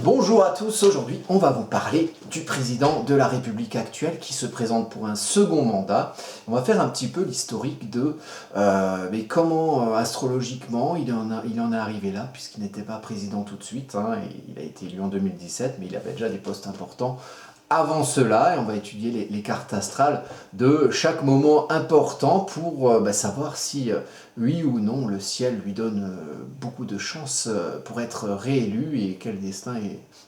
Bonjour à tous, aujourd'hui on va vous parler du président de la République actuelle qui se présente pour un second mandat. On va faire un petit peu l'historique de comment astrologiquement il en est arrivé là, puisqu'il n'était pas président tout de suite, et il a été élu en 2017, mais il avait déjà des postes importants avant cela, et on va étudier les cartes astrales de chaque moment important pour savoir si, oui ou non, le ciel lui donne beaucoup de chances pour être réélu et quel destin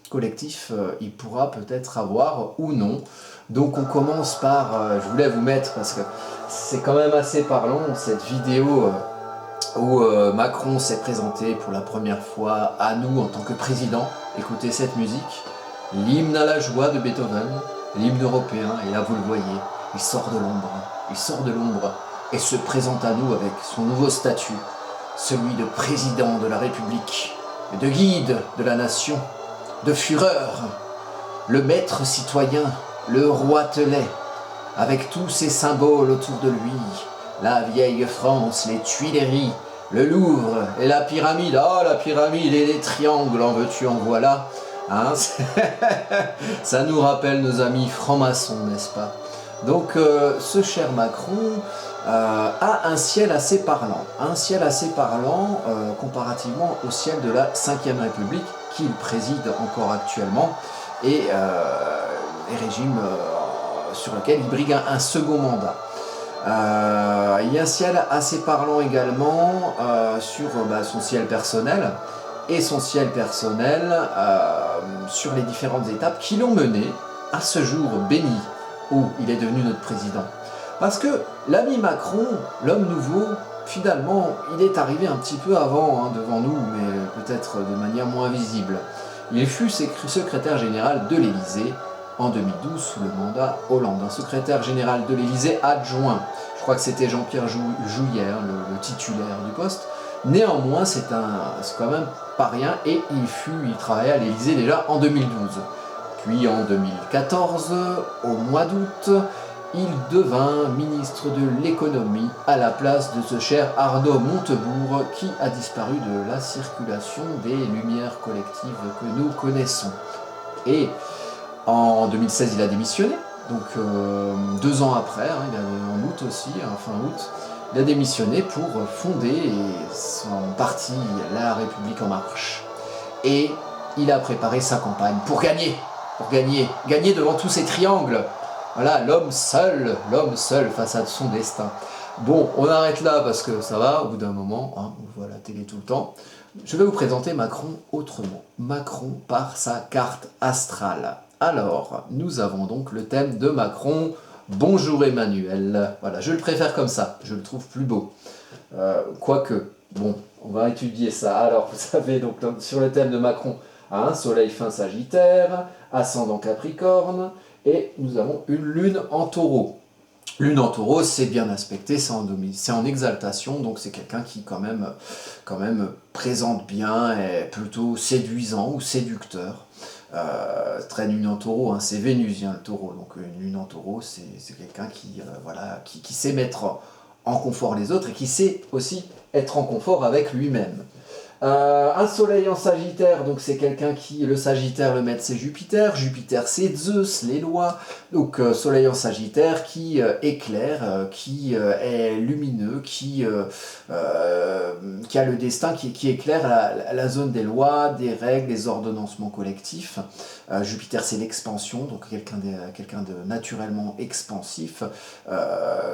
collectif il pourra peut-être avoir ou non. Donc on commence par, je voulais vous mettre, parce que c'est quand même assez parlant, cette vidéo où Macron s'est présenté pour la première fois à nous en tant que président. Écoutez cette musique. L'hymne à la joie de Beethoven, l'hymne européen, et là vous le voyez, il sort de l'ombre et se présente à nous avec son nouveau statut, celui de président de la République, de guide de la nation, de fureur, le maître citoyen, le roi Telet, avec tous ses symboles autour de lui, la vieille France, les Tuileries, le Louvre et la pyramide. Oh, la pyramide et les triangles, en veux-tu, en voilà. Ça nous rappelle nos amis francs-maçons, n'est-ce pas? Donc ce cher Macron a un ciel assez parlant, comparativement au ciel de la Ve République qu'il préside encore actuellement, et régime sur lequel il brigue un second mandat. Il y a un ciel assez parlant également sur son ciel personnel, et son ciel personnel sur les différentes étapes qui l'ont mené à ce jour béni où il est devenu notre président. Parce que l'ami Macron, l'homme nouveau, finalement, il est arrivé un petit peu avant devant nous, mais peut-être de manière moins visible. Il fut secrétaire général de l'Élysée en 2012 sous le mandat Hollande, un secrétaire général de l'Élysée adjoint. Je crois que c'était Jean-Pierre Jouyet, le titulaire du poste. Néanmoins, c'est quand même pas rien, et il travaillait à l'Élysée déjà en 2012. Puis en 2014, au mois d'août, il devint ministre de l'économie à la place de ce cher Arnaud Montebourg qui a disparu de la circulation des lumières collectives que nous connaissons. Et en 2016, il a démissionné, donc 2 ans après, en août aussi, fin août, il a démissionné pour fonder son parti La République En Marche. Et il a préparé sa campagne pour gagner devant tous ces triangles. Voilà, l'homme seul face à son destin. Bon, on arrête là parce que ça va, au bout d'un moment, on voit la télé tout le temps. Je vais vous présenter Macron autrement. Macron par sa carte astrale. Alors, nous avons donc le thème de Macron. Bonjour Emmanuel. Voilà, je le préfère comme ça, je le trouve plus beau. Quoique, bon, on va étudier ça. Alors, vous savez, donc sur le thème de Macron, Soleil fin Sagittaire, ascendant Capricorne, et nous avons une lune en Taureau. Lune en Taureau, c'est bien aspecté, c'est en exaltation, donc c'est quelqu'un qui quand même présente bien, est plutôt séduisant ou séducteur. Très lune en Taureau, c'est vénusien le Taureau, donc une lune en Taureau, c'est quelqu'un qui sait mettre en confort les autres et qui sait aussi être en confort avec lui-même. Un soleil en Sagittaire, donc c'est quelqu'un le Sagittaire, le maître c'est Jupiter, Jupiter c'est Zeus, les lois, donc soleil en Sagittaire qui éclaire, qui est lumineux, qui a le destin, qui éclaire la zone des lois, des règles, des ordonnancements collectifs. Jupiter c'est l'expansion, donc quelqu'un de naturellement expansif,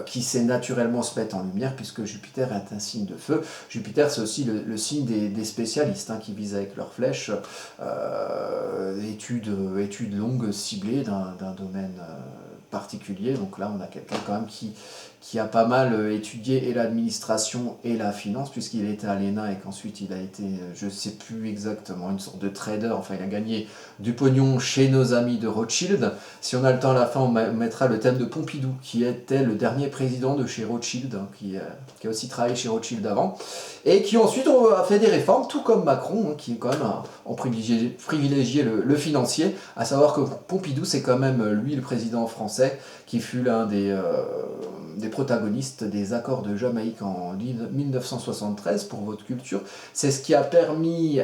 qui sait naturellement se mettre en lumière, puisque Jupiter est un signe de feu. Jupiter c'est aussi le signe des spécialistes qui visent avec leurs flèches études longues ciblées d'un domaine particulier. Donc là on a quelqu'un quand même qui a pas mal étudié et l'administration et la finance, puisqu'il était à l'ENA et qu'ensuite il a été, je ne sais plus exactement, une sorte de trader, enfin il a gagné du pognon chez nos amis de Rothschild. Si on a le temps à la fin, on mettra le thème de Pompidou, qui était le dernier président de chez Rothschild, qui a aussi travaillé chez Rothschild avant, et qui ensuite a fait des réformes, tout comme Macron, qui est quand même en privilégié le financier, à savoir que Pompidou, c'est quand même lui le président français, qui fut l'un des des protagonistes des accords de Jamaïque en 1973, pour votre culture. C'est ce qui a permis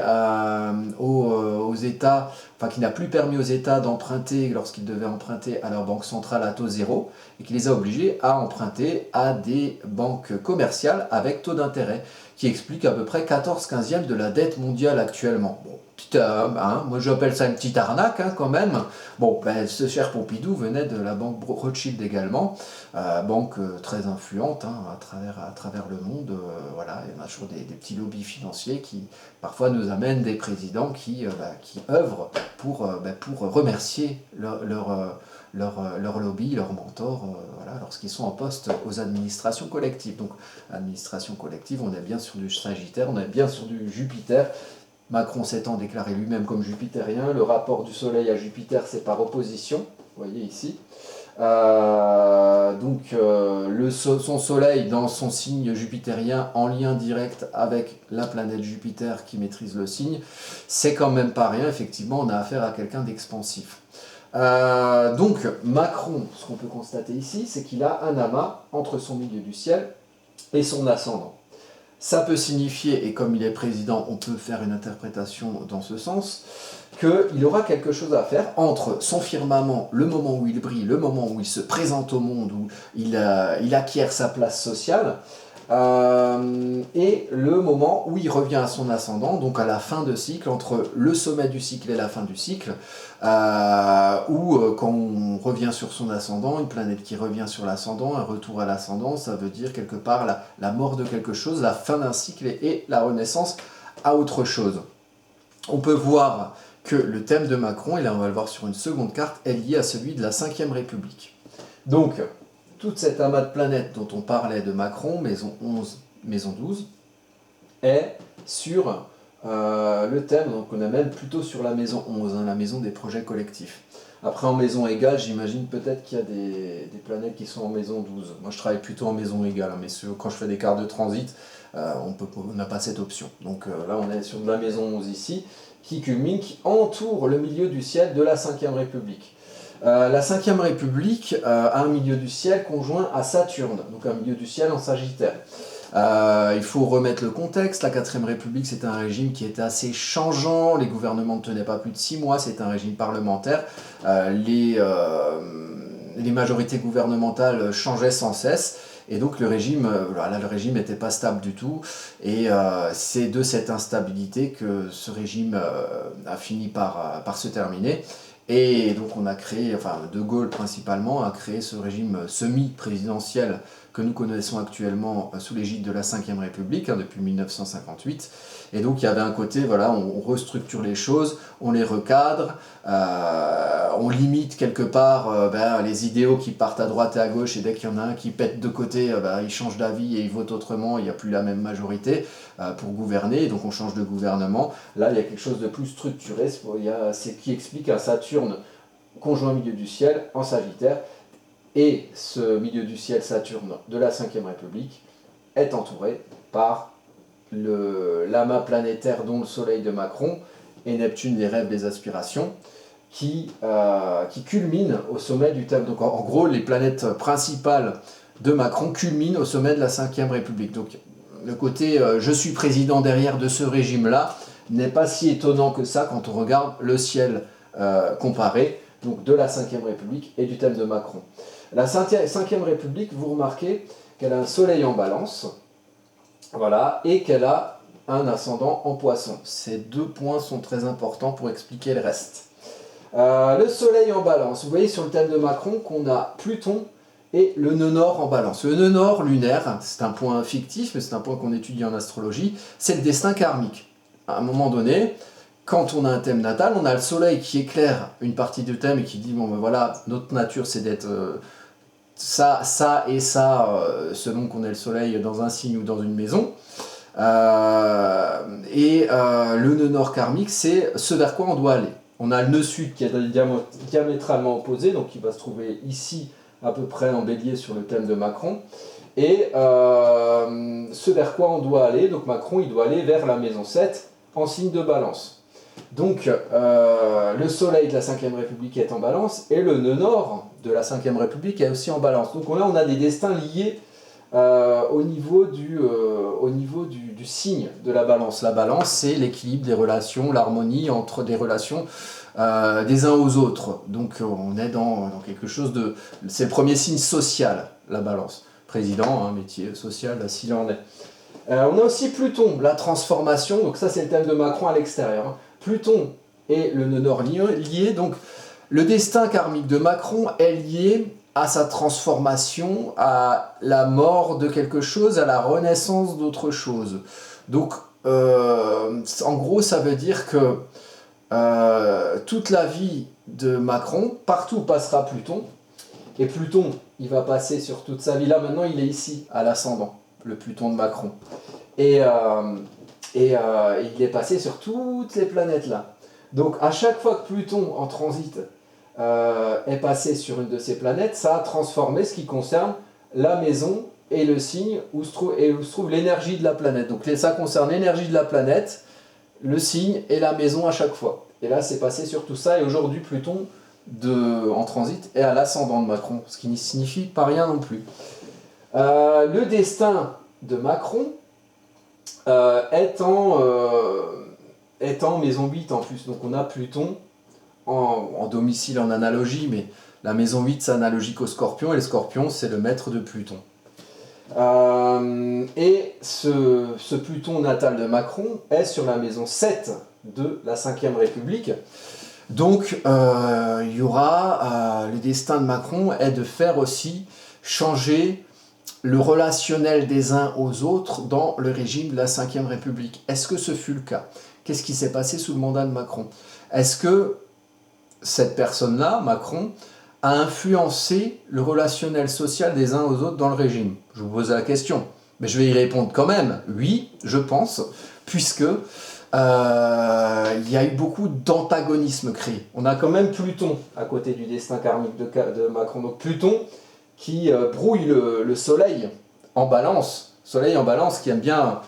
aux États, enfin qui n'a plus permis aux États d'emprunter lorsqu'ils devaient emprunter à leur banque centrale à taux zéro, et qui les a obligés à emprunter à des banques commerciales avec taux d'intérêt, qui explique à peu près 14/15 de la dette mondiale actuellement. Bon, moi j'appelle ça une petite arnaque quand même. Bon, ce cher Pompidou venait de la banque Rothschild également, banque très influente à travers le monde. Voilà, il y en a toujours des petits lobbies financiers qui parfois nous amènent des présidents qui œuvrent pour remercier leur lobby, leur mentor, voilà, lorsqu'ils sont en poste aux administrations collectives. Donc, administration collective, on est bien sur du Sagittaire, on est bien sur du Jupiter. Macron s'étant déclaré lui-même comme jupitérien, le rapport du Soleil à Jupiter, c'est par opposition, vous voyez ici. Son Soleil dans son signe jupitérien en lien direct avec la planète Jupiter qui maîtrise le signe, c'est quand même pas rien, effectivement, on a affaire à quelqu'un d'expansif. Donc Macron, ce qu'on peut constater ici, c'est qu'il a un amas entre son milieu du ciel et son ascendant. Ça peut signifier, et comme il est président, on peut faire une interprétation dans ce sens, qu'il aura quelque chose à faire entre son firmament, le moment où il brille, le moment où il se présente au monde, où il acquiert sa place sociale, et le moment où il revient à son ascendant, donc à la fin de cycle, entre le sommet du cycle et la fin du cycle, où quand on revient sur son ascendant, une planète qui revient sur l'ascendant, un retour à l'ascendant, ça veut dire quelque part la mort de quelque chose, la fin d'un cycle et la renaissance à autre chose. On peut voir que le thème de Macron, et là on va le voir sur une seconde carte, est lié à celui de la 5e République. Donc, toute cette amas de planètes dont on parlait de Macron, maison 11, maison 12, est sur le thème, donc on est même plutôt sur la maison 11, la maison des projets collectifs. Après en maison égale, j'imagine peut-être qu'il y a des planètes qui sont en maison 12. Moi je travaille plutôt en maison égale, mais quand je fais des cartes de transit, on n'a pas cette option. Donc là on est sur de la maison 11 ici, qui culmine, qui entoure le milieu du ciel de la 5e République. La 5e République a un milieu du ciel conjoint à Saturne, donc un milieu du ciel en Sagittaire. Il faut remettre le contexte, la 4e République c'était un régime qui était assez changeant, les gouvernements ne tenaient pas plus de 6 mois, c'était un régime parlementaire, les majorités gouvernementales changeaient sans cesse, et donc le régime n'était pas stable du tout, et c'est de cette instabilité que ce régime a fini par se terminer. Et donc on a créé, De Gaulle principalement, a créé ce régime semi-présidentiel que nous connaissons actuellement sous l'égide de la 5e République, depuis 1958. Et donc il y avait un côté, on restructure les choses, on les recadre, on limite quelque part les idéaux qui partent à droite et à gauche, et dès qu'il y en a un qui pète de côté, il change d'avis et il vote autrement, il n'y a plus la même majorité pour gouverner, et donc on change de gouvernement. Là il y a quelque chose de plus structuré, c'est ce qui explique un Saturne conjoint milieu du ciel en Sagittaire, et ce milieu du ciel Saturne de la 5e République est entouré par l'amas planétaire dont le Soleil de Macron et Neptune, les rêves, les aspirations, qui culmine au sommet du thème. Donc en gros, les planètes principales de Macron culminent au sommet de la 5e République. Donc le côté je suis président derrière de ce régime-là n'est pas si étonnant que ça quand on regarde le ciel comparé, donc de la 5e République et du thème de Macron. La 5e République, vous remarquez qu'elle a un Soleil en Balance, voilà, et qu'elle a un ascendant en Poisson. Ces deux points sont très importants pour expliquer le reste. Le Soleil en Balance, vous voyez sur le thème de Macron qu'on a Pluton et le nœud nord en Balance. Le nœud nord lunaire, c'est un point fictif, mais c'est un point qu'on étudie en astrologie, c'est le destin karmique. À un moment donné, quand on a un thème natal, on a le Soleil qui éclaire une partie du thème et qui dit notre nature c'est d'être ça et ça, selon qu'on ait le Soleil dans un signe ou dans une maison. Le nœud nord karmique, c'est ce vers quoi on doit aller. On a le nœud sud qui est diamétralement opposé, donc qui va se trouver ici à peu près en bélier sur le thème de Macron. Et ce vers quoi on doit aller, donc Macron il doit aller vers la maison 7 en signe de Balance. Donc, le soleil de la 5e République est en balance, et le nœud nord de la 5e République est aussi en balance. Donc là, on a des destins liés au niveau du signe de la balance. La balance, c'est l'équilibre des relations, l'harmonie entre des relations des uns aux autres. Donc on est dans quelque chose de... C'est le premier signe social, la balance. Président, hein, métier social, s'il en est. On a aussi Pluton, la transformation. Donc ça, c'est le thème de Macron à l'extérieur. Hein. Pluton et le nœud nord liés. Donc le destin karmique de Macron est lié à sa transformation, à la mort de quelque chose, à la renaissance d'autre chose. Donc, en gros, ça veut dire que toute la vie de Macron, partout passera Pluton, et Pluton, il va passer sur toute sa vie. Là, maintenant, il est ici, à l'ascendant, le Pluton de Macron. Et il est passé sur toutes les planètes là. Donc, à chaque fois que Pluton, en transit, est passé sur une de ces planètes, ça a transformé ce qui concerne la maison et le signe où se trouve l'énergie de la planète. Donc ça concerne l'énergie de la planète, le signe et la maison à chaque fois. Et là, c'est passé sur tout ça, et aujourd'hui, Pluton en transit est à l'ascendant de Macron, ce qui ne signifie pas rien non plus. Le destin de Macron est en maison 8 en plus. Donc on a Pluton en domicile en analogie, mais la maison 8 c'est analogique au Scorpion, et le Scorpion c'est le maître de Pluton. Et ce Pluton natal de Macron est sur la maison 7 de la 5e République. Donc il y aura le destin de Macron est de faire aussi changer le relationnel des uns aux autres dans le régime de la 5e République. Est-ce que ce fut le cas? Qu'est-ce qui s'est passé sous le mandat de Macron? Est-ce que cette personne-là, Macron, a influencé le relationnel social des uns aux autres dans le régime? Je vous pose la question, mais je vais y répondre quand même. Oui, je pense, puisque il y a eu beaucoup d'antagonisme créé. On a quand même Pluton à côté du destin karmique de Macron. Donc Pluton qui brouille le soleil en balance. Soleil en balance qui aime bien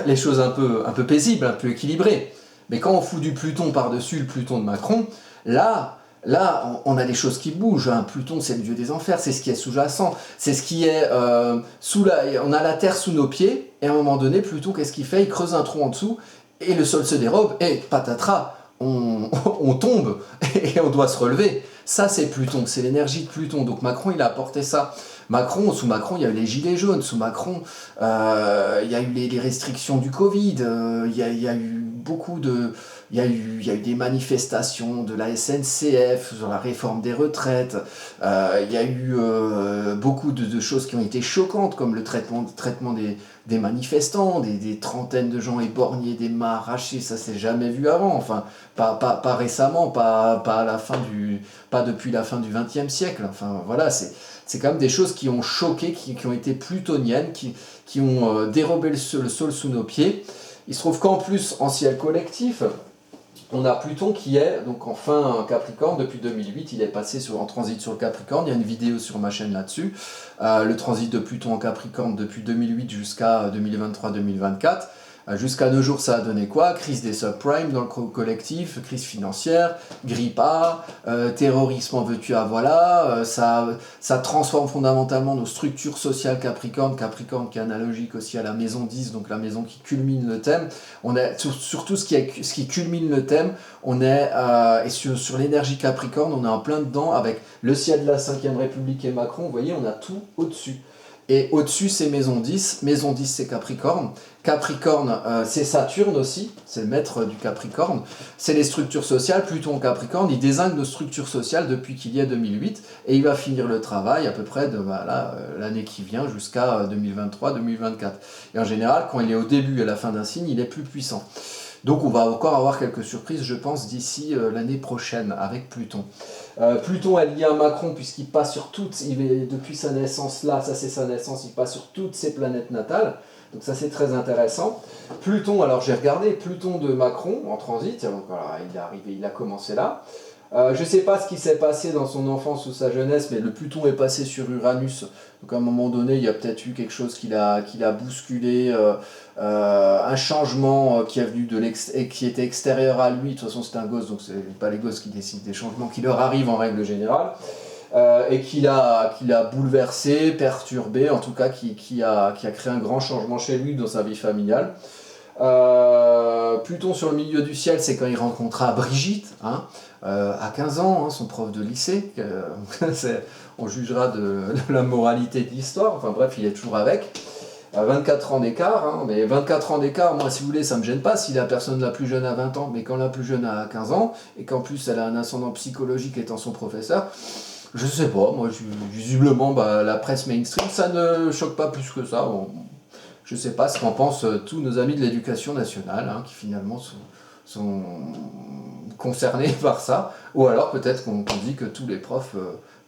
les choses un peu paisibles, un peu équilibrées. Mais quand on fout du Pluton par-dessus le Pluton de Macron, là, on a des choses qui bougent. Hein. Pluton, c'est le dieu des enfers, c'est ce qui est sous-jacent, c'est ce qui est on a la terre sous nos pieds, et à un moment donné, Pluton, qu'est-ce qu'il fait? Il creuse un trou en dessous, et le sol se dérobe, et patatras, on tombe, et on doit se relever. Ça, c'est Pluton, c'est l'énergie de Pluton. Donc Macron, il a apporté ça. Sous Macron, il y a eu les gilets jaunes. Sous Macron, il y a eu les restrictions du Covid. Il y a eu beaucoup de... Il y a eu des manifestations de la SNCF sur la réforme des retraites. Il y a eu beaucoup de choses qui ont été choquantes, comme le traitement des manifestants, des trentaines de gens éborgnés, des mains arrachées, ça s'est jamais vu avant. Enfin, pas récemment, pas depuis la fin du XXe siècle. Enfin, voilà, c'est quand même des choses qui ont choqué, qui ont été plutoniennes, qui ont dérobé le sol sous nos pieds. Il se trouve qu'en plus, en ciel collectif, on a Pluton qui est donc en fin Capricorne depuis 2008, il est passé en transit sur le Capricorne, il y a une vidéo sur ma chaîne là-dessus. Le transit de Pluton en Capricorne depuis 2008 jusqu'à 2023-2024. Jusqu'à nos jours, ça a donné quoi? Crise des subprimes dans le collectif, crise financière, grippe A, terrorisme en veux-tu à voilà. Ça transforme fondamentalement nos structures sociales Capricorne qui est analogique aussi à la maison 10, donc la maison qui culmine le thème. On est sur tout ce qui culmine le thème, on est et sur l'énergie Capricorne, on est en plein dedans avec le ciel de la 5e République et Macron. Vous voyez, on a tout au-dessus. Et au-dessus, c'est maison 10. Maison 10, c'est Capricorne. Capricorne, c'est Saturne aussi, c'est le maître du Capricorne. C'est les structures sociales. Pluton Capricorne, il désigne nos structures sociales depuis qu'il y a 2008. Et il va finir le travail à peu près de l'année qui vient jusqu'à 2023-2024. Et en général, quand il est au début et à la fin d'un signe, il est plus puissant. Donc on va encore avoir quelques surprises, je pense, d'ici l'année prochaine avec Pluton. Pluton est lié à Macron puisqu'il passe sur depuis sa naissance là, ça c'est sa naissance, il passe sur toutes ses planètes natales. Donc ça c'est très intéressant. Pluton, alors j'ai regardé Pluton de Macron en transit, donc voilà, il est arrivé, il a commencé là. Je ne sais pas ce qui s'est passé dans son enfance ou sa jeunesse, mais le Pluton est passé sur Uranus. Donc à un moment donné, il y a peut-être eu quelque chose qui l'a bousculé, un changement qui est venu et qui était extérieur à lui. De toute façon, c'est un gosse, donc c'est pas les gosses qui décident des changements qui leur arrivent en règle générale. Et qui l'a bouleversé, perturbé, en tout cas qui a créé un grand changement chez lui dans sa vie familiale. Pluton sur le milieu du ciel, c'est quand il rencontra Brigitte, hein, à 15 ans, hein, son prof de lycée. On jugera de la moralité de l'histoire, enfin bref, il est toujours avec. 24 ans d'écart, hein, mais 24 ans d'écart, moi si vous voulez, ça me gêne pas si la personne la plus jeune a 20 ans, mais quand la plus jeune a 15 ans, et qu'en plus elle a un ascendant psychologique étant son professeur, je sais pas, moi visiblement la presse mainstream, ça ne choque pas plus que ça. Je sais pas ce qu'en pensent tous nos amis de l'éducation nationale, hein, qui finalement sont concernés par ça, ou alors peut-être qu'on dit que tous les profs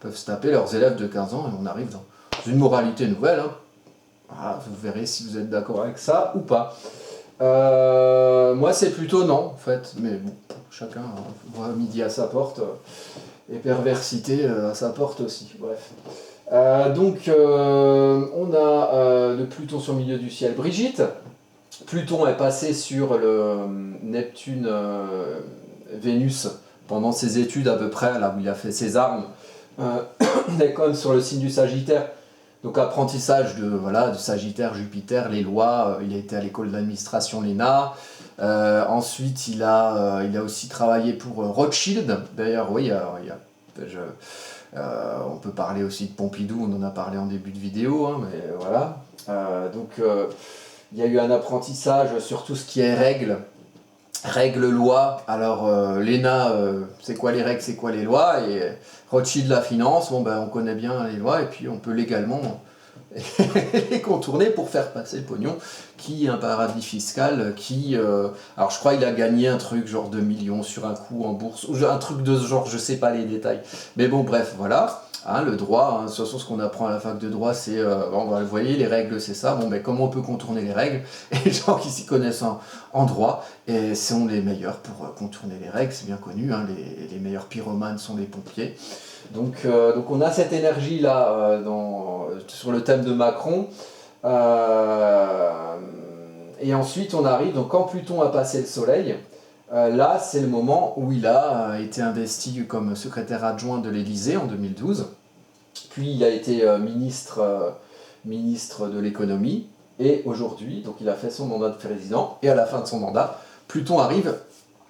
peuvent se taper leurs élèves de 15 ans et on arrive dans une moralité nouvelle. Hein. Voilà, vous verrez si vous êtes d'accord avec ça ou pas. Moi c'est plutôt non en fait, mais bon, chacun voit midi à sa porte et perversité à sa porte aussi, bref. Donc on a le Pluton sur le milieu du ciel, Brigitte. Pluton est passé sur le Neptune-Vénus pendant ses études à peu près, là où il a fait ses armes. On est quand même sur le signe du Sagittaire. Donc apprentissage du Sagittaire, Jupiter, les lois, il a été à l'école d'administration l'ENA. Ensuite il a aussi travaillé pour Rothschild. D'ailleurs oui, on peut parler aussi de Pompidou, on en a parlé en début de vidéo, hein, mais voilà. Il y a eu un apprentissage sur tout ce qui est règles, loi. Alors l'ENA, c'est quoi les règles, c'est quoi les lois, et Rothschild la finance, bon on connaît bien les lois, et puis on peut légalement les contourner pour faire passer le pognon, qui est un paradis fiscal, alors je crois qu'il a gagné un truc genre 2 millions sur un coup en bourse, ou un truc de ce genre, je sais pas les détails, mais bon bref, voilà. Hein, le droit, hein, de toute façon ce qu'on apprend à la fac de droit c'est, vous voyez les règles c'est ça, comment on peut contourner les règles, et les gens qui s'y connaissent en droit et sont les meilleurs pour contourner les règles, c'est bien connu, hein, les meilleurs pyromanes sont les pompiers. Donc on a cette énergie là sur le thème de Macron, et ensuite on arrive, donc quand Pluton a passé le soleil, là c'est le moment où il a été investi comme secrétaire adjoint de l'Élysée en 2012, puis il a été ministre de l'économie, et aujourd'hui, donc il a fait son mandat de président, et à la fin de son mandat, Pluton arrive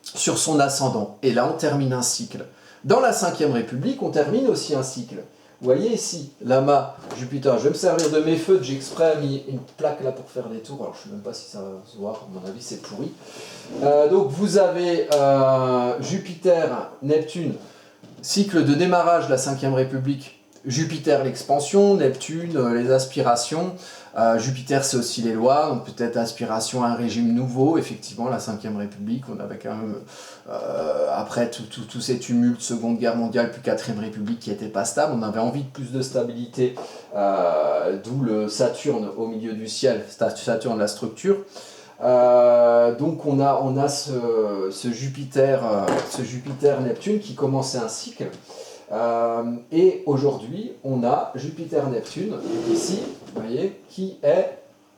sur son ascendant, et là on termine un cycle. Dans la 5e République, on termine aussi un cycle. Vous voyez ici, Lama, Jupiter, je vais me servir de mes feutres, j'ai exprès mis une plaque là pour faire des tours, alors je ne sais même pas si ça va se voir, à mon avis c'est pourri. Donc vous avez Jupiter, Neptune, cycle de démarrage de la 5e République, Jupiter l'expansion, Neptune les aspirations, Jupiter c'est aussi les lois, donc peut-être aspiration à un régime nouveau, effectivement la 5e République, on avait quand même, après tous ces tumultes, Seconde Guerre mondiale, puis 4e République qui n'était pas stable, on avait envie de plus de stabilité, d'où le Saturne au milieu du ciel, Saturne la structure. Donc on a ce Jupiter Neptune qui commençait un cycle, et aujourd'hui on a Jupiter Neptune ici, vous voyez, qui est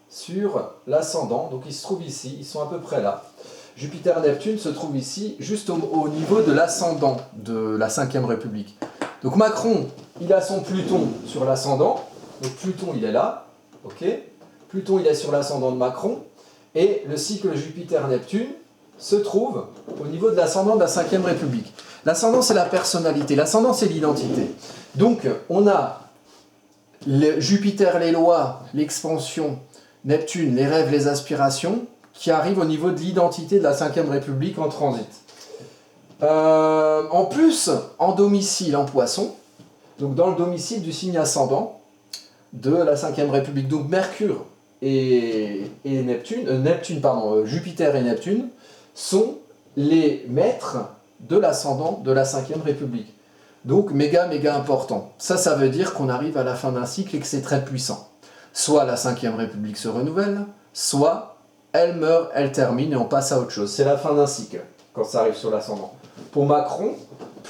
sur l'ascendant, donc il se trouve ici, ils sont à peu près là. Jupiter Neptune se trouve ici, juste au niveau de l'ascendant de la 5e République. Donc Macron, il a son Pluton sur l'ascendant, donc Pluton il est là, ok, Pluton il est sur l'ascendant de Macron, et le cycle Jupiter-Neptune se trouve au niveau de l'ascendant de la 5e République. L'ascendant, c'est la personnalité, l'ascendant, c'est l'identité. Donc, on a Jupiter, les lois, l'expansion, Neptune, les rêves, les aspirations, qui arrivent au niveau de l'identité de la 5e République en transit. En plus, en domicile, en Poisson, donc dans le domicile du signe ascendant de la 5e République, donc Mercure et Jupiter et Neptune sont les maîtres de l'ascendant de la 5e République. Donc méga important. Ça veut dire qu'on arrive à la fin d'un cycle et que c'est très puissant. Soit la 5e République se renouvelle, soit elle meurt, elle termine et on passe à autre chose. C'est la fin d'un cycle quand ça arrive sur l'ascendant. Pour Macron,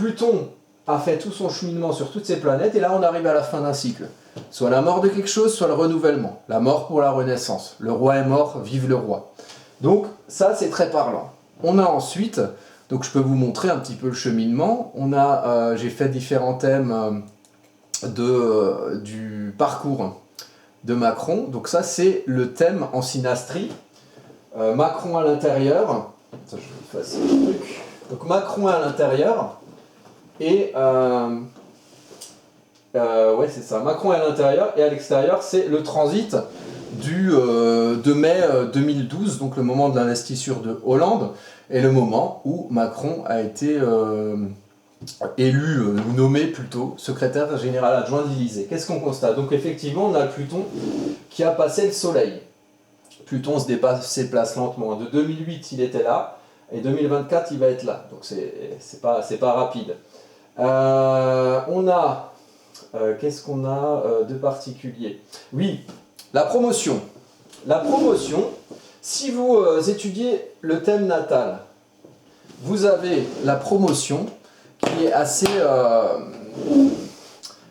Pluton a fait tout son cheminement sur toutes ces planètes, et là on arrive à la fin d'un cycle. Soit la mort de quelque chose, soit le renouvellement. La mort pour la renaissance. Le roi est mort, vive le roi. Donc ça c'est très parlant. On a ensuite, donc je peux vous montrer un petit peu le cheminement. On a, j'ai fait différents thèmes du parcours de Macron. Donc ça c'est le thème en synastrie. Macron à l'intérieur. Je vais effacer le truc. Donc Macron à l'intérieur. Et ouais, c'est ça. Macron est à l'intérieur et à l'extérieur, c'est le transit de mai 2012, donc le moment de l'investiture de Hollande, et le moment où Macron a été élu, ou nommé plutôt, secrétaire général adjoint de l'Élysée. Qu'est-ce qu'on constate? Donc effectivement, on a le Pluton qui a passé le Soleil. Pluton se déplace lentement. De 2008, il était là, et 2024, il va être là. Donc c'est pas rapide. On a... qu'est-ce qu'on a de particulier? Oui, la promotion. La promotion, si vous étudiez le thème natal, vous avez la promotion qui est assez...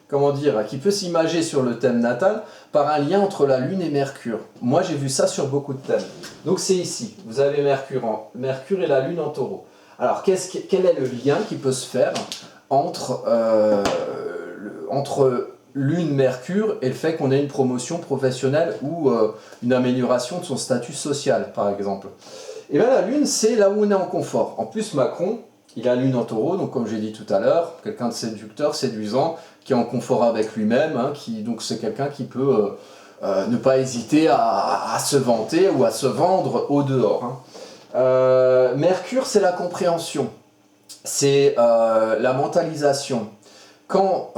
comment dire, qui peut s'imager sur le thème natal par un lien entre la Lune et Mercure. Moi, j'ai vu ça sur beaucoup de thèmes. Donc c'est ici, vous avez Mercure et la Lune en Taureau. Alors, quel est le lien qui peut se faire entre Lune-Mercure et le fait qu'on ait une promotion professionnelle ou une amélioration de son statut social, par exemple? Et bien la Lune, c'est là où on est en confort. En plus, Macron, il a Lune en Taureau, donc comme j'ai dit tout à l'heure, quelqu'un de séducteur, séduisant, qui est en confort avec lui-même, hein, donc c'est quelqu'un qui peut ne pas hésiter à se vanter ou à se vendre au dehors. Hein. Mercure, c'est la compréhension, c'est la mentalisation. Quand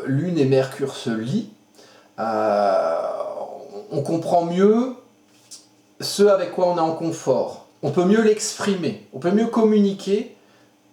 Lune et Mercure se lient, on comprend mieux ce avec quoi on est en confort. On peut mieux l'exprimer, on peut mieux communiquer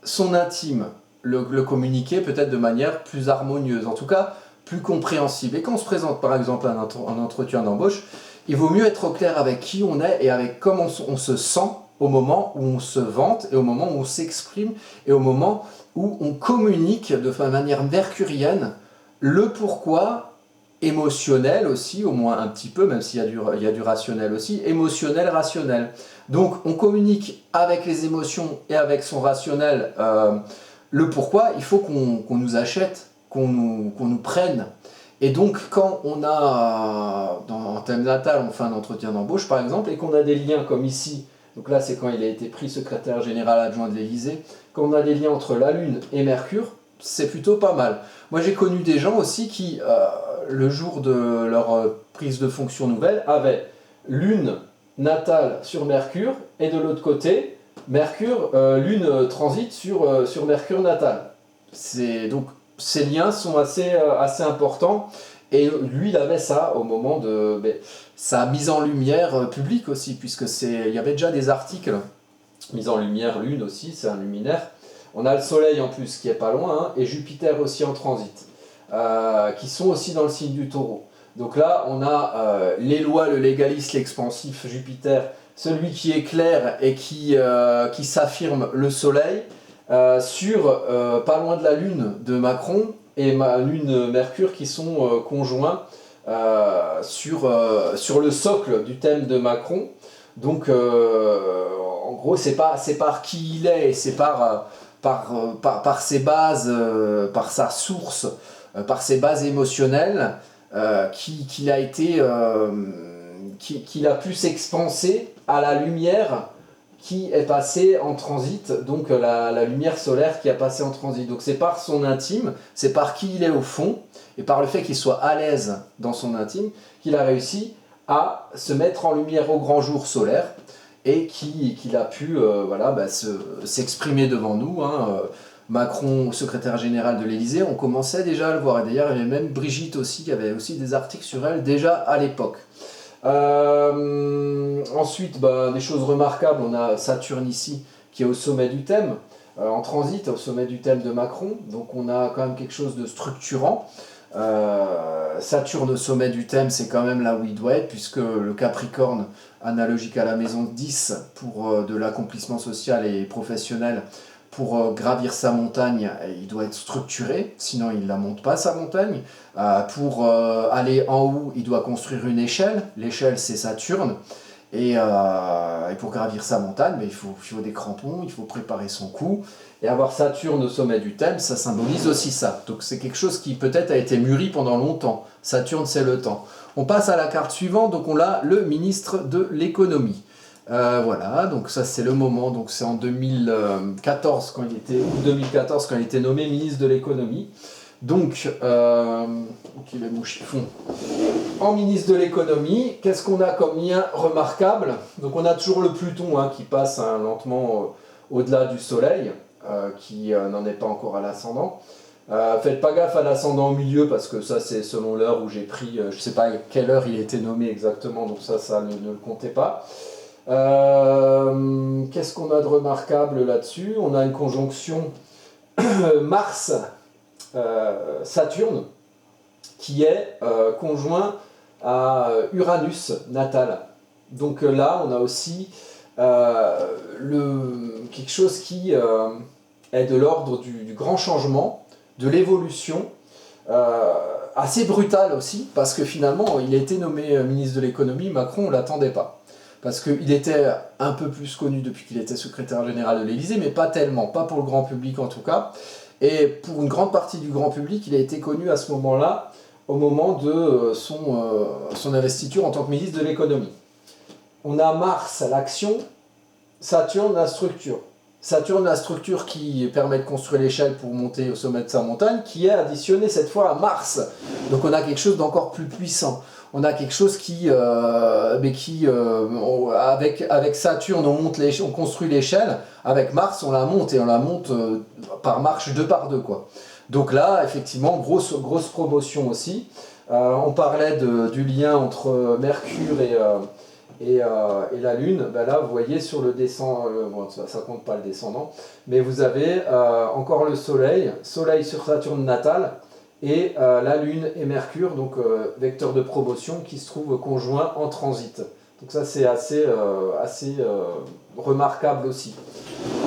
son intime, le communiquer peut-être de manière plus harmonieuse, en tout cas plus compréhensible. Et quand on se présente par exemple à un entretien d'embauche, il vaut mieux être au clair avec qui on est et avec comment on se sent au moment où on se vante et au moment où on s'exprime et au moment où on communique de manière mercurienne le pourquoi émotionnel aussi, au moins un petit peu, même s'il y a du rationnel aussi, émotionnel, rationnel. Donc on communique avec les émotions et avec son rationnel le pourquoi, il faut qu'on nous achète, qu'on nous prenne. Et donc quand on a, en thème natal, on fait un entretien d'embauche par exemple, et qu'on a des liens comme ici, donc là c'est quand il a été pris secrétaire général adjoint de l'Élysée, quand on a des liens entre la Lune et Mercure, c'est plutôt pas mal. Moi j'ai connu des gens aussi qui, le jour de leur prise de fonction nouvelle, avaient Lune natale sur Mercure, et de l'autre côté, Mercure, Lune transite sur Mercure natal. Donc ces liens sont assez importants, et lui il avait ça au moment de sa mise en lumière publique aussi, puisque il y avait déjà des articles, mise en lumière Lune aussi, c'est un luminaire. On a le Soleil en plus qui est pas loin, hein, et Jupiter aussi en transit, qui sont aussi dans le signe du Taureau. Donc là, on a les lois, le légaliste, l'expansif, Jupiter, celui qui éclaire et qui s'affirme, le Soleil, pas loin de la Lune de Macron et Lune Mercure qui sont conjoints sur le socle du thème de Macron. Donc en gros, c'est par qui il est, et c'est par ses bases, par sa source, par ses bases émotionnelles, qu'il a pu s'expanser à la lumière qui est passée en transit, donc la lumière solaire qui a passé en transit. Donc c'est par son intime, c'est par qui il est au fond, et par le fait qu'il soit à l'aise dans son intime, qu'il a réussi à se mettre en lumière au grand jour solaire, et qu'il a pu s'exprimer devant nous. Hein. Macron, secrétaire général de l'Élysée, on commençait déjà à le voir. Et d'ailleurs, il y avait même Brigitte aussi, qui avait aussi des articles sur elle déjà à l'époque. Ensuite, des choses remarquables, on a Saturne ici, qui est au sommet du thème, en transit, au sommet du thème de Macron. Donc on a quand même quelque chose de structurant. Saturne au sommet du thème, c'est quand même là où il doit être, puisque le Capricorne, analogique à la maison 10 pour de l'accomplissement social et professionnel, Pour gravir sa montagne, il doit être structuré, sinon il ne la monte pas sa montagne. Pour aller en haut, il doit construire une échelle. L'échelle, c'est Saturne. Et pour gravir sa montagne, il faut des crampons, il faut préparer son coup. Et avoir Saturne au sommet du thème, ça symbolise aussi ça. Donc c'est quelque chose qui peut-être a été mûri pendant longtemps. Saturne, c'est le temps. On passe à la carte suivante, donc on a le ministre de l'économie. Voilà, donc ça c'est le moment, donc c'est en 2014 quand il était nommé ministre de l'économie. Donc, les mouches font. En ministre de l'économie, qu'est-ce qu'on a comme lien remarquable? Donc on a toujours le Pluton qui passe lentement au-delà du Soleil, qui n'en est pas encore à l'ascendant. Faites pas gaffe à l'ascendant au milieu, parce que ça c'est selon l'heure où j'ai pris, je ne sais pas à quelle heure il était nommé exactement, donc ça ne le comptez pas. Qu'est-ce qu'on a de remarquable là-dessus? On a une conjonction Mars-Saturne qui est conjoint à Uranus natal. Donc là, on a aussi quelque chose qui est de l'ordre du grand changement, de l'évolution, assez brutal aussi, parce que finalement, il a été nommé ministre de l'économie, Macron, on ne l'attendait pas. Parce qu'il était un peu plus connu depuis qu'il était secrétaire général de l'Élysée, mais pas tellement, pas pour le grand public en tout cas. Et pour une grande partie du grand public, il a été connu à ce moment-là, au moment de son investiture en tant que ministre de l'économie. On a Mars, l'action, Saturne, la structure. Saturne, la structure qui permet de construire l'échelle pour monter au sommet de sa montagne, qui est additionnée cette fois à Mars. Donc on a quelque chose d'encore plus puissant. On a quelque chose avec Saturne, on construit l'échelle. Avec Mars, on la monte et on la monte par marche 2 par 2, quoi. Donc là, effectivement, grosse promotion aussi. On parlait du lien entre Mercure et la Lune. Là, vous voyez sur le descendant, ça compte pas le descendant, mais vous avez encore le Soleil sur Saturne natal, et la Lune et Mercure, donc vecteur de promotion, qui se trouvent conjoints en transit. Donc ça c'est assez remarquable aussi.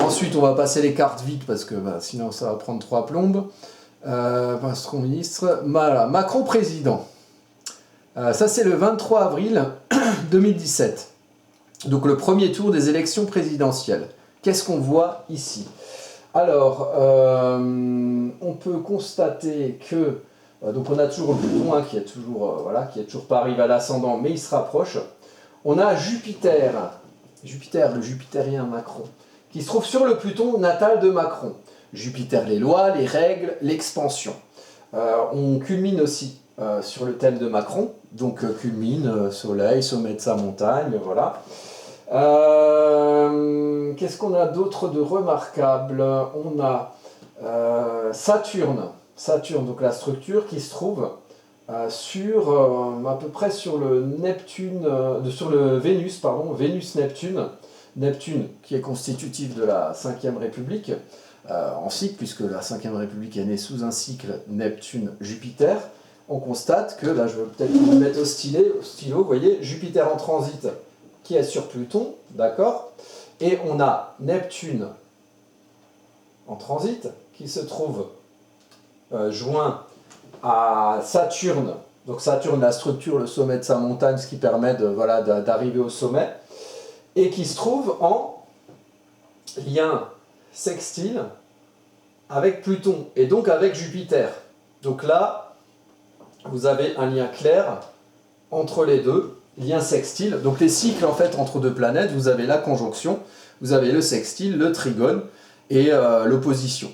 Ensuite on va passer les cartes vite, parce que sinon ça va prendre 3 plombes. Macron ministre, voilà, Macron président. Ça c'est le 23 avril 2017. Donc le premier tour des élections présidentielles. Qu'est-ce qu'on voit ici? Alors, on peut constater que donc on a toujours le Pluton qui est toujours pas arrivé à l'ascendant, mais il se rapproche. On a Jupiter, le jupitérien Macron, qui se trouve sur le Pluton natal de Macron. Jupiter, les lois, les règles, l'expansion. On culmine aussi sur le thème de Macron, donc culmine, soleil, sommet de sa montagne, voilà. Qu'est-ce qu'on a d'autre de remarquable? On a Saturne, donc la structure qui se trouve à peu près sur le Vénus-Neptune, Neptune qui est constitutif de la 5e République en cycle, puisque la 5e République est née sous un cycle Neptune-Jupiter. On constate que, là je vais peut-être vous mettre au stylo, vous voyez, Jupiter en transit qui est sur Pluton, d'accord? Et on a Neptune en transit qui se trouve joint à Saturne. Donc Saturne, la structure, le sommet de sa montagne, ce qui permet d'arriver au sommet, et qui se trouve en lien sextile avec Pluton, et donc avec Jupiter. Donc là, vous avez un lien clair entre les deux, lien sextile. Donc les cycles en fait entre deux planètes, vous avez la conjonction, vous avez le sextile, le trigone et l'opposition.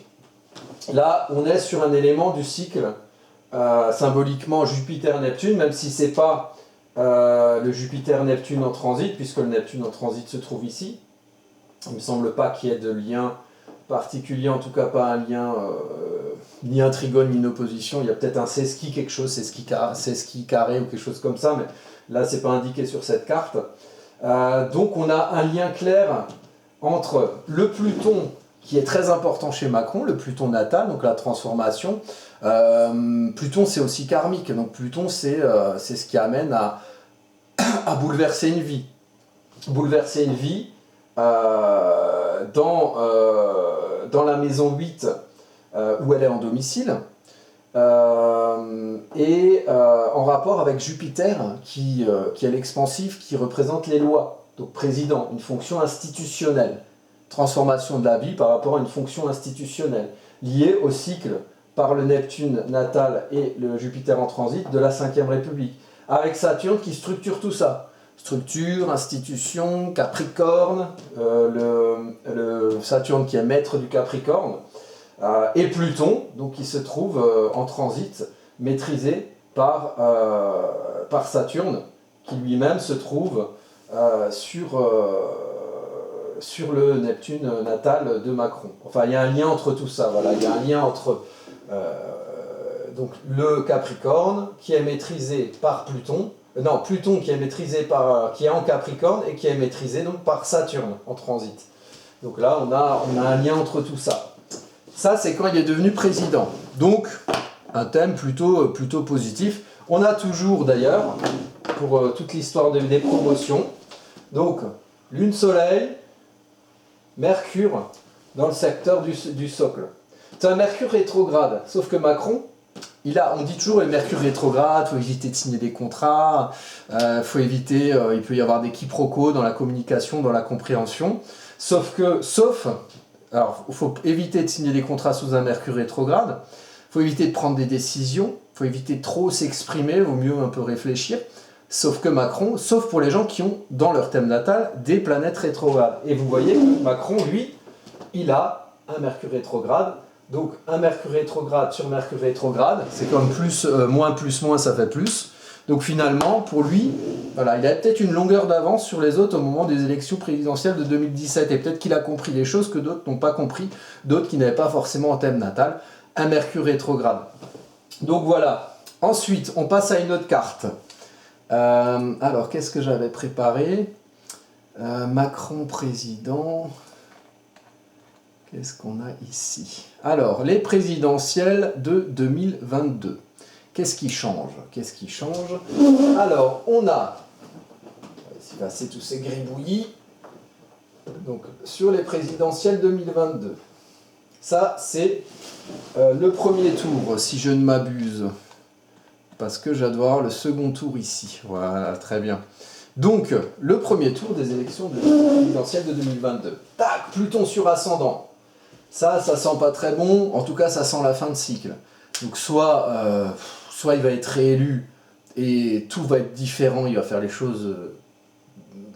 Là, on est sur un élément du cycle symboliquement Jupiter-Neptune, même si c'est pas le Jupiter-Neptune en transit, puisque le Neptune en transit se trouve ici. Il ne me semble pas qu'il y ait de lien particulier, en tout cas pas un lien ni un trigone ni une opposition. Il y a peut-être un sesqui quelque chose, sesqui carré ou quelque chose comme ça, mais là c'est pas indiqué sur cette carte. Donc on a un lien clair entre le Pluton qui est très important chez Macron, le Pluton natal, donc la transformation. Pluton c'est aussi karmique, donc Pluton c'est ce qui amène à bouleverser une vie. Bouleverser une vie dans dans la maison 8 où elle est en domicile, et en rapport avec Jupiter qui est l'expansif, qui représente les lois. Donc président, une fonction institutionnelle. Transformation de la vie par rapport à une fonction institutionnelle, liée au cycle par le Neptune natal et le Jupiter en transit de la 5e République. Avec Saturne qui structure tout ça. Structure, institution, Capricorne, le Saturne qui est maître du Capricorne, et Pluton, donc qui se trouve en transit, maîtrisé par Saturne, qui lui-même se trouve sur le Neptune natal de Macron. Enfin, il y a un lien entre tout ça, voilà. Il y a un lien entre donc le Capricorne, qui est maîtrisé par Pluton, Pluton qui est maîtrisé qui est en Capricorne, et qui est maîtrisé donc par Saturne en transit. Donc là, on a un lien entre tout ça. Ça, c'est quand il est devenu président. Donc, un thème plutôt positif. On a toujours, d'ailleurs, pour toute l'histoire des promotions, donc, Lune-Soleil, Mercure dans le secteur du socle. C'est un Mercure rétrograde, sauf que Macron, on dit toujours le Mercure rétrograde, il faut éviter de signer des contrats, faut éviter, il peut y avoir des quiproquos dans la communication, dans la compréhension, alors il faut éviter de signer des contrats sous un Mercure rétrograde, il faut éviter de prendre des décisions, il faut éviter de trop s'exprimer, il vaut mieux un peu réfléchir. Sauf que Macron, sauf pour les gens qui ont dans leur thème natal des planètes rétrogrades. Et vous voyez que Macron, lui, il a un Mercure rétrograde. Donc un Mercure rétrograde sur Mercure rétrograde, c'est comme moins, ça fait plus. Donc finalement, pour lui, voilà, il a peut-être une longueur d'avance sur les autres au moment des élections présidentielles de 2017. Et peut-être qu'il a compris des choses que d'autres n'ont pas compris, d'autres qui n'avaient pas forcément un thème natal, un Mercure rétrograde. Donc voilà. Ensuite, on passe à une autre carte. Alors, qu'est-ce que j'avais préparé? Macron président. Qu'est-ce qu'on a ici? Alors, les présidentielles de 2022. Qu'est-ce qui change? Alors, on va passer tous ces gribouillis. Donc, sur les présidentielles 2022. Ça, c'est le premier tour, si je ne m'abuse. Parce que je dois avoir le second tour ici. Voilà, très bien. Donc, le premier tour des élections présidentielles de 2022. Tac, Pluton sur ascendant. Ça sent pas très bon. En tout cas, ça sent la fin de cycle. Donc, soit il va être réélu et tout va être différent. Il va faire les choses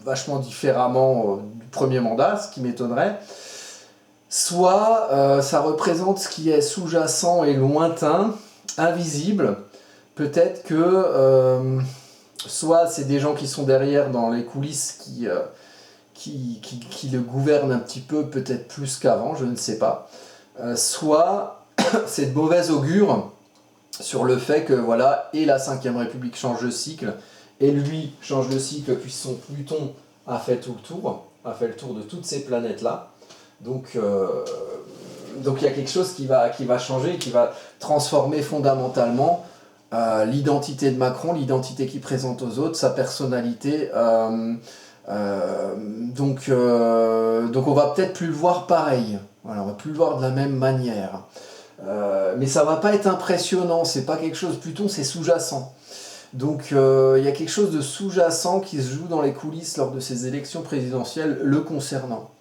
vachement différemment du premier mandat, ce qui m'étonnerait. Soit ça représente ce qui est sous-jacent et lointain, invisible. Peut-être que soit c'est des gens qui sont derrière dans les coulisses qui le gouvernent un petit peu, peut-être plus qu'avant, je ne sais pas. Soit c'est de mauvais augure sur le fait que voilà, et la 5e République change de cycle, et lui change de cycle puis son Pluton a fait tout le tour, a fait le tour de toutes ces planètes-là. Donc il y a quelque chose qui va changer, qui va transformer fondamentalement l'identité de Macron, l'identité qu'il présente aux autres, sa personnalité. Donc on va peut-être plus le voir pareil. Voilà, on va plus le voir de la même manière. Mais ça va pas être impressionnant, c'est pas quelque chose. Pluton, c'est sous-jacent. Donc il y a quelque chose de sous-jacent qui se joue dans les coulisses lors de ces élections présidentielles le concernant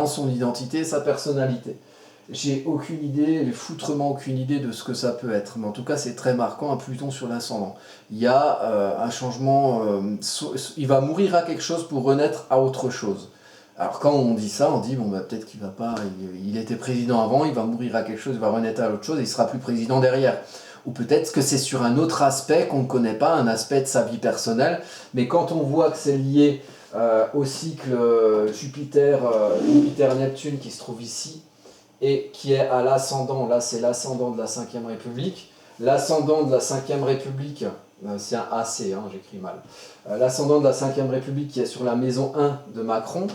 son identité, sa personnalité. J'ai aucune idée, foutrement aucune idée de ce que ça peut être, mais en tout cas c'est très marquant, un Pluton sur l'ascendant. Il y a un changement, il va mourir à quelque chose pour renaître à autre chose. Alors quand on dit ça, on dit bon bah peut-être qu'il va pas, il était président avant, il va mourir à quelque chose, il va renaître à autre chose, et il sera plus président derrière. Ou peut-être que c'est sur un autre aspect qu'on ne connaît pas, un aspect de sa vie personnelle, mais quand on voit que c'est lié au cycle Jupiter-Neptune qui se trouve ici, et qui est à l'ascendant, là c'est l'ascendant de la 5e République. L'ascendant de la 5e République, c'est un AC, hein, j'écris mal. L'ascendant de la 5e République qui est sur la maison 1 de Macron,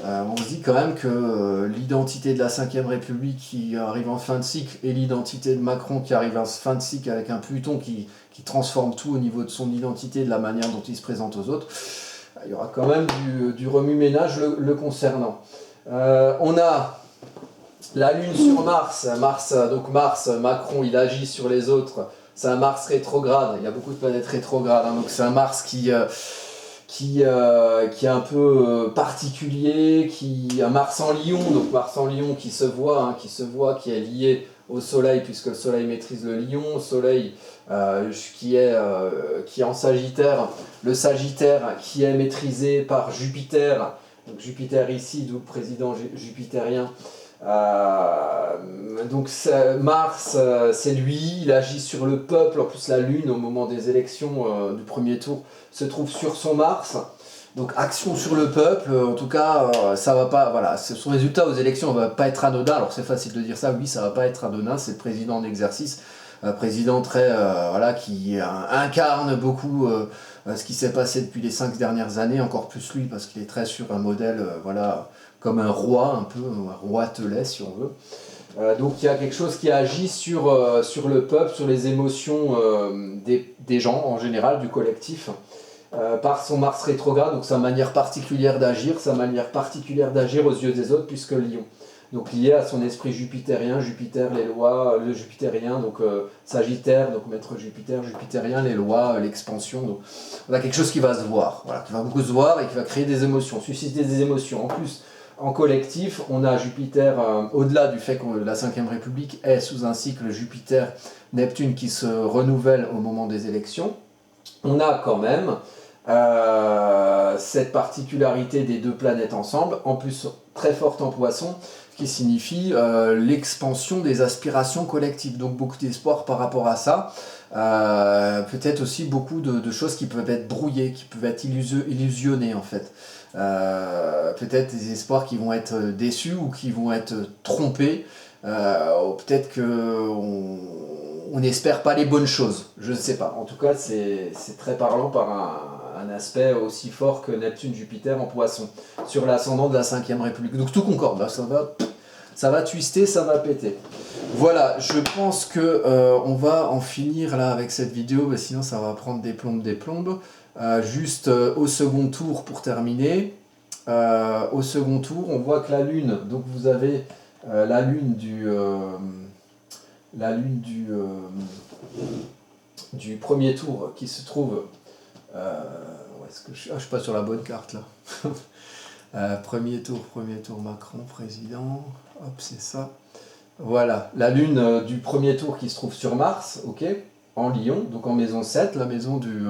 on se dit quand même que l'identité de la 5e République qui arrive en fin de cycle et l'identité de Macron qui arrive en fin de cycle avec un Pluton qui transforme tout au niveau de son identité, de la manière dont il se présente aux autres, il y aura quand même du remue-ménage le concernant. On a La Lune sur Mars, Mars, Macron, il agit sur les autres. C'est un Mars rétrograde, il y a beaucoup de planètes rétrogrades, hein, donc c'est un Mars qui est un peu particulier, un Mars en Lion, donc Mars en Lion qui se voit, qui est lié au Soleil, puisque le Soleil maîtrise le Lion, Soleil qui est en Sagittaire, le Sagittaire qui est maîtrisé par Jupiter, donc Jupiter ici, d'où le président jupitérien. Donc Mars, c'est lui, il agit sur le peuple, en plus la Lune au moment des élections du premier tour se trouve sur son Mars, donc action sur le peuple, en tout cas ça va pas, voilà, son résultat aux élections va pas être anodin, alors c'est facile de dire ça, oui ça va pas être anodin, c'est le président en exercice, président très, voilà, qui incarne beaucoup ce qui s'est passé depuis les 5 dernières années, encore plus lui parce qu'il est très sur un modèle, voilà, comme un roi, un peu, un roi telet si on veut. Donc il y a quelque chose qui agit sur le peuple, sur les émotions des gens en général, du collectif, par son Mars rétrograde, donc sa manière particulière d'agir, aux yeux des autres, puisque Lion. Donc lié à son esprit jupitérien, Jupiter, les lois, le jupitérien, donc Sagittaire, donc maître Jupiter, jupitérien, les lois, l'expansion. Donc on a quelque chose qui va se voir, voilà, qui va beaucoup se voir et qui va créer des émotions, susciter des émotions. En plus, en collectif, on a Jupiter, au-delà du fait que la 5e République est sous un cycle Jupiter-Neptune qui se renouvelle au moment des élections, on a quand même cette particularité des deux planètes ensemble, en plus très forte en Poisson, qui signifie l'expansion des aspirations collectives, donc beaucoup d'espoir par rapport à ça. Peut-être aussi beaucoup de choses qui peuvent être brouillées, qui peuvent être illusionnées en fait. Peut-être des espoirs qui vont être déçus ou qui vont être trompés. Peut-être qu'on n'espère pas les bonnes choses, je ne sais pas. En tout cas, c'est très parlant par un aspect aussi fort que Neptune-Jupiter en Poisson, sur l'ascendant de la 5e République. Donc tout concorde, là, ça va twister, ça va péter. Voilà, je pense que on va en finir là avec cette vidéo, mais sinon ça va prendre des plombes. Juste au second tour pour terminer. Au second tour, on voit que la Lune, donc vous avez la Lune du premier tour qui se trouve. Où est-ce que je suis pas sur la bonne carte là. Premier tour Macron, président. Hop, c'est ça. Voilà, la Lune du premier tour qui se trouve sur Mars, ok, en Lion, donc en maison 7, la maison du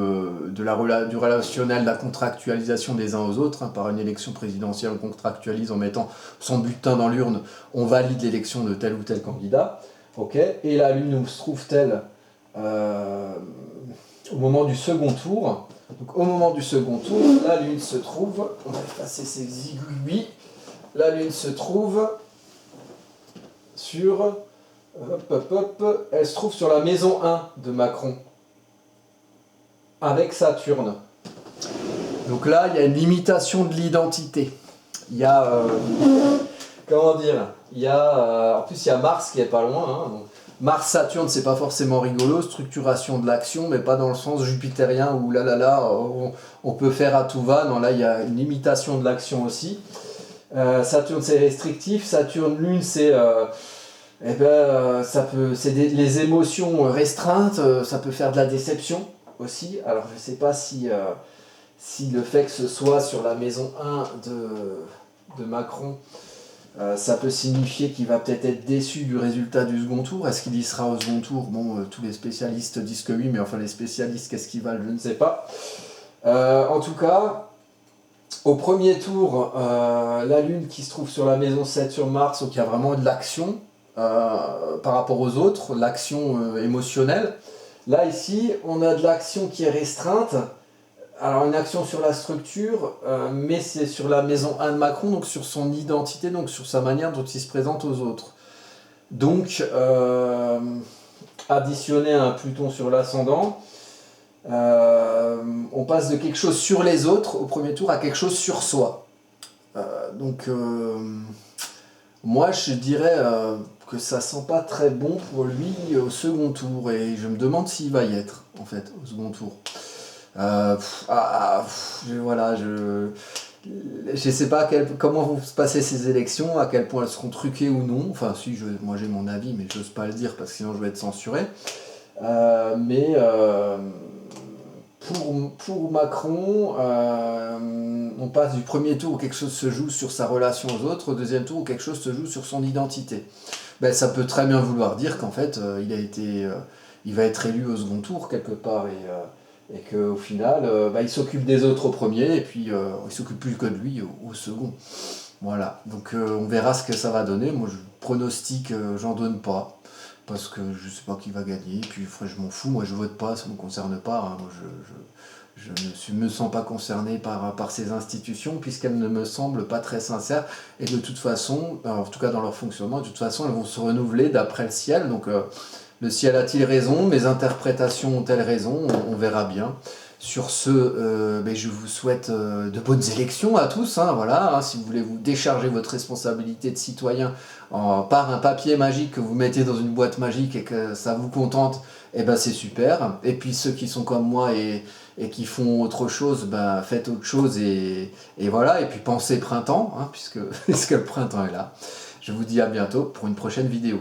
relationnel, de la contractualisation des uns aux autres, hein, par une élection présidentielle, on contractualise en mettant son bulletin dans l'urne, on valide l'élection de tel ou tel candidat, ok, et la Lune où se trouve-t-elle au moment du second tour? Donc au moment du second tour, la Lune se trouve, on va effacer ces aiguilles, la Lune se trouve sur, elle se trouve sur la maison 1 de Macron, avec Saturne. Donc là, il y a une limitation de l'identité. Il y a, comment dire, en plus il y a Mars qui est pas loin, hein, donc Mars-Saturne, c'est pas forcément rigolo, structuration de l'action, mais pas dans le sens jupitérien où on peut faire à tout va. Non, là, il y a une limitation de l'action aussi. Saturne, c'est restrictif. Saturne, Lune, c'est les émotions restreintes. Ça peut faire de la déception aussi. Alors, je sais pas si le fait que ce soit sur la maison 1 de Macron, ça peut signifier qu'il va peut-être être déçu du résultat du second tour. Est-ce qu'il y sera au second tour? Bon, tous les spécialistes disent que oui, mais enfin les spécialistes, qu'est-ce qu'ils valent? Je ne sais pas. En tout cas, au premier tour, la Lune qui se trouve sur la maison 7 sur Mars, donc il y a vraiment de l'action par rapport aux autres, l'action émotionnelle. Là, ici, on a de l'action qui est restreinte. Alors une action sur la structure, mais c'est sur la maison 1 de Macron, donc sur son identité, donc sur sa manière dont il se présente aux autres. Donc, additionné à un Pluton sur l'ascendant, on passe de quelque chose sur les autres au premier tour à quelque chose sur soi. Donc, moi je dirais que ça sent pas très bon pour lui au second tour, et je me demande s'il va y être, en fait, au second tour. Voilà, je ne sais pas comment vont se passer ces élections, à quel point elles seront truquées ou non. Enfin, si, moi j'ai mon avis, mais je n'ose pas le dire parce que sinon je vais être censuré. Mais pour Macron, on passe du premier tour où quelque chose se joue sur sa relation aux autres, au deuxième tour où quelque chose se joue sur son identité. Ben, ça peut très bien vouloir dire qu'en fait, il va être élu au second tour quelque part et qu'au final, il s'occupe des autres au premier et puis il s'occupe plus que de lui au second. Voilà, donc on verra ce que ça va donner. Moi, je pronostique, j'en donne pas parce que je sais pas qui va gagner. Et puis, je m'en fous. Moi, je vote pas, ça me concerne pas. Hein. Moi, je me sens pas concerné par ces institutions puisqu'elles ne me semblent pas très sincères et de toute façon, en tout cas dans leur fonctionnement, de toute façon, elles vont se renouveler d'après le ciel. Donc, le ciel a-t-il raison? Mes interprétations ont-elles raison? On verra bien. Sur ce, je vous souhaite de bonnes élections à tous. Hein, voilà, hein, si vous voulez vous décharger votre responsabilité de citoyen par un papier magique que vous mettez dans une boîte magique et que ça vous contente, eh ben c'est super. Et puis ceux qui sont comme moi et qui font autre chose, faites autre chose et voilà. Et puis pensez printemps, hein, puisque le printemps est là. Je vous dis à bientôt pour une prochaine vidéo.